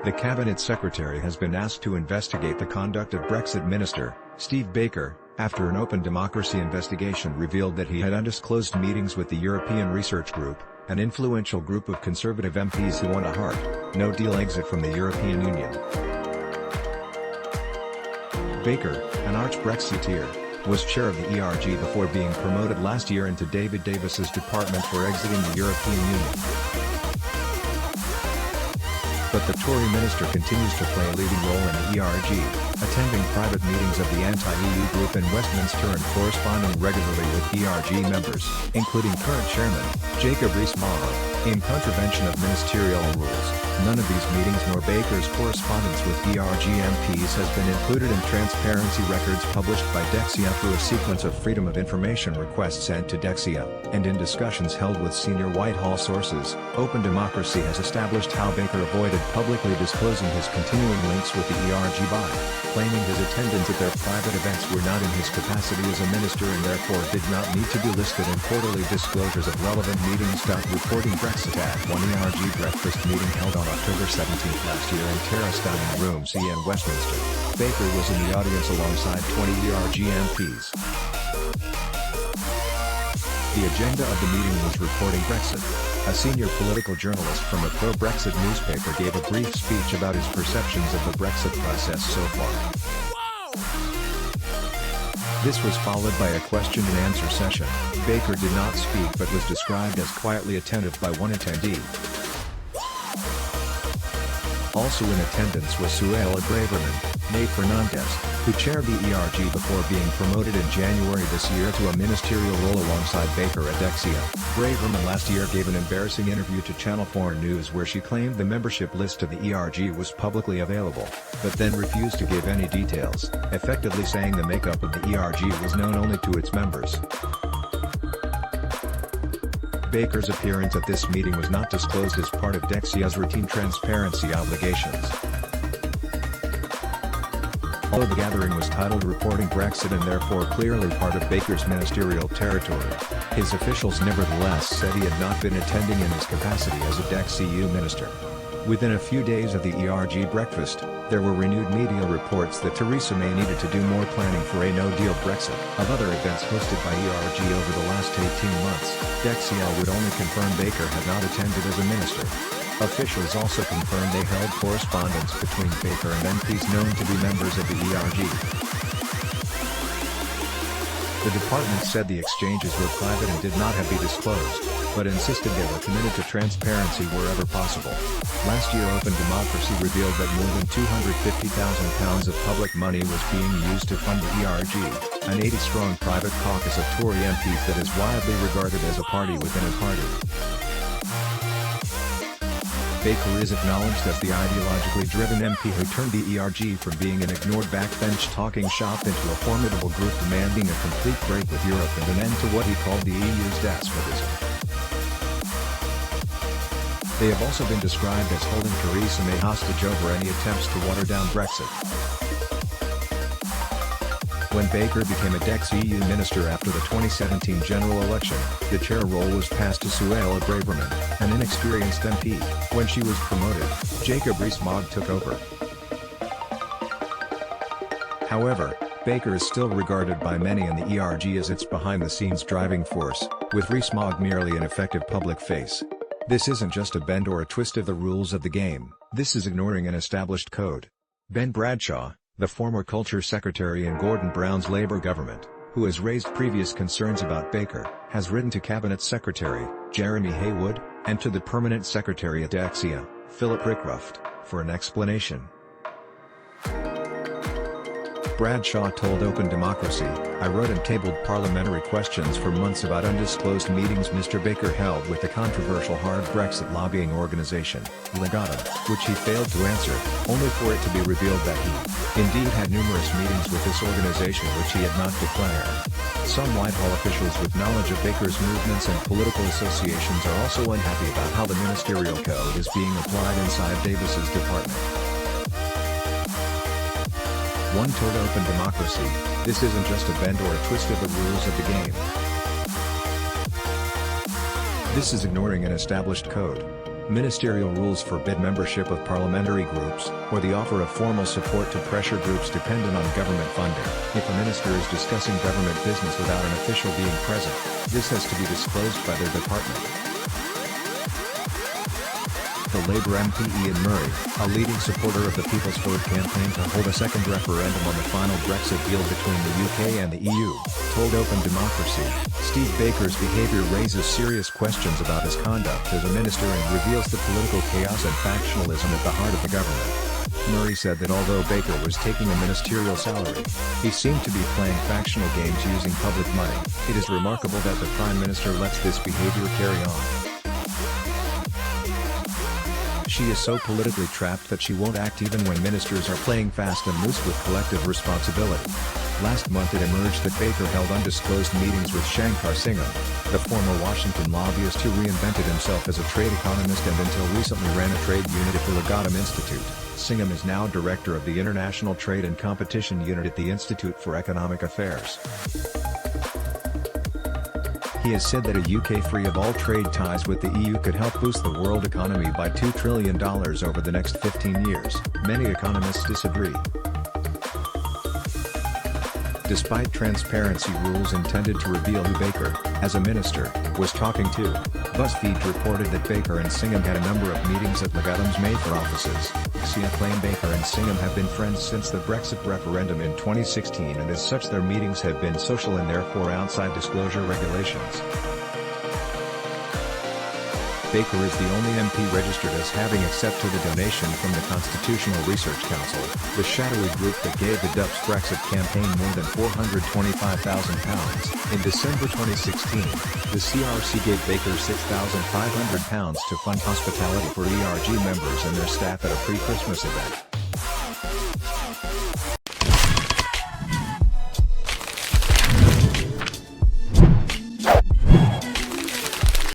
The Cabinet Secretary has been asked to investigate the conduct of Brexit Minister, Steve Baker, after an open democracy investigation revealed that he had undisclosed meetings with the European Research Group, an influential group of Conservative MPs who want a hard, no-deal exit from the European Union. Baker, an arch-Brexiteer, was chair of the ERG before being promoted last year into David Davis's department for exiting the European Union. But the Tory minister continues to play a leading role in the ERG, attending private meetings of the anti-EU group in Westminster and corresponding regularly with ERG members, including current chairman, Jacob Rees-Mogg, in contravention of ministerial rules. None of these meetings nor Baker's correspondence with ERG MPs has been included in transparency records published by Dexia through a sequence of Freedom of Information requests sent to Dexia, and in discussions held with senior Whitehall sources. Open Democracy has established how Baker avoided publicly disclosing his continuing links with the ERG by claiming his attendance at their private events were not in his capacity as a minister and therefore did not need to be listed in quarterly disclosures of relevant meetings. Reporting Brexit at one ERG breakfast meeting held on October 17 last year in Terrace Dining Room C in Westminster. Baker was in the audience alongside 20 ERG MPs. The agenda of the meeting was reporting Brexit. A senior political journalist from a pro-Brexit newspaper gave a brief speech about his perceptions of the Brexit process so far. This was followed by a question-and-answer session. Baker did not speak but was described as quietly attentive by one attendee. Also in attendance was Suella Braverman, Nate Fernandez, who chaired the ERG before being promoted in January this year to a ministerial role alongside Baker at Dexia. Braverman last year gave an embarrassing interview to Channel 4 News where she claimed the membership list to the ERG was publicly available, but then refused to give any details, effectively saying the makeup of the ERG was known only to its members. Baker's appearance at this meeting was not disclosed as part of Dexia's routine transparency obligations. Although the gathering was titled Reporting Brexit and therefore clearly part of Baker's ministerial territory, his officials nevertheless said he had not been attending in his capacity as a Dex-EU minister. Within a few days of the ERG breakfast, there were renewed media reports that Theresa May needed to do more planning for a no-deal Brexit. Of other events hosted by ERG over the last 18 months, Dexia would only confirm Baker had not attended as a minister. Officials also confirmed they held correspondence between Baker and MPs known to be members of the ERG. The department said the exchanges were private and did not have to be disclosed, but insisted they were committed to transparency wherever possible. Last year Open Democracy revealed that more than £250,000 of public money was being used to fund the ERG, an 80-strong private caucus of Tory MPs that is widely regarded as a party within a party. Baker is acknowledged as the ideologically driven MP who turned the ERG from being an ignored backbench talking shop into a formidable group demanding a complete break with Europe and an end to what he called the EU's despotism. They have also been described as holding Theresa May hostage over any attempts to water down Brexit. When Baker became a Dex-EU minister after the 2017 general election, the chair role was passed to Suella Braverman, an inexperienced MP. When she was promoted, Jacob Rees-Mogg took over. However, Baker is still regarded by many in the ERG as its behind-the-scenes driving force, with Rees-Mogg merely an effective public face. This isn't just a bend or a twist of the rules of the game, this is ignoring an established code. Ben Bradshaw, the former Culture Secretary in Gordon Brown's Labour government, who has raised previous concerns about Baker, has written to Cabinet Secretary Jeremy Haywood, and to the Permanent Secretary at Dexia, Philip Rickruft, for an explanation. Bradshaw told Open Democracy, "I wrote and tabled parliamentary questions for months about undisclosed meetings Mr. Baker held with the controversial hard Brexit lobbying organisation, Legatum, which he failed to answer, only for it to be revealed that he, indeed had numerous meetings with this organisation which he had not declared." Some Whitehall officials with knowledge of Baker's movements and political associations are also unhappy about how the ministerial code is being applied inside Davis's department. One told Open Democracy, "This isn't just a bend or a twist of the rules of the game. This is ignoring an established code. Ministerial rules forbid membership of parliamentary groups, or the offer of formal support to pressure groups dependent on government funding. If a minister is discussing government business without an official being present, this has to be disclosed by their department. The Labour MP Ian Murray, a leading supporter of the People's Vote campaign to hold a second referendum on the final Brexit deal between the UK and the EU, told openDemocracy, Steve Baker's behaviour raises serious questions about his conduct as a minister and reveals the political chaos and factionalism at the heart of the government. Murray said that although Baker was taking a ministerial salary, he seemed to be playing factional games using public money. It is remarkable that the Prime Minister lets this behaviour carry on. She is so politically trapped that she won't act even when ministers are playing fast and loose with collective responsibility. Last month it emerged that Baker held undisclosed meetings with Shankar Singham, the former Washington lobbyist who reinvented himself as a trade economist and until recently ran a trade unit at the Legatum Institute. Singham is now director of the International Trade and Competition Unit at the Institute for Economic Affairs. He has said that a UK free of all trade ties with the EU could help boost the world economy by $2 trillion over the next 15 years. Many economists disagree. Despite transparency rules intended to reveal who Baker, as a minister, was talking to, BuzzFeed reported that Baker and Singham had a number of meetings at Legatum's Mayfair offices. CIA claim Baker and Singham have been friends since the Brexit referendum in 2016 and as such their meetings have been social and therefore outside disclosure regulations. Baker is the only MP registered as having accepted a donation from the Constitutional Research Council, the shadowy group that gave the Dup's Brexit campaign more than £425,000. In December 2016, the CRC gave Baker £6,500 to fund hospitality for ERG members and their staff at a pre-Christmas event.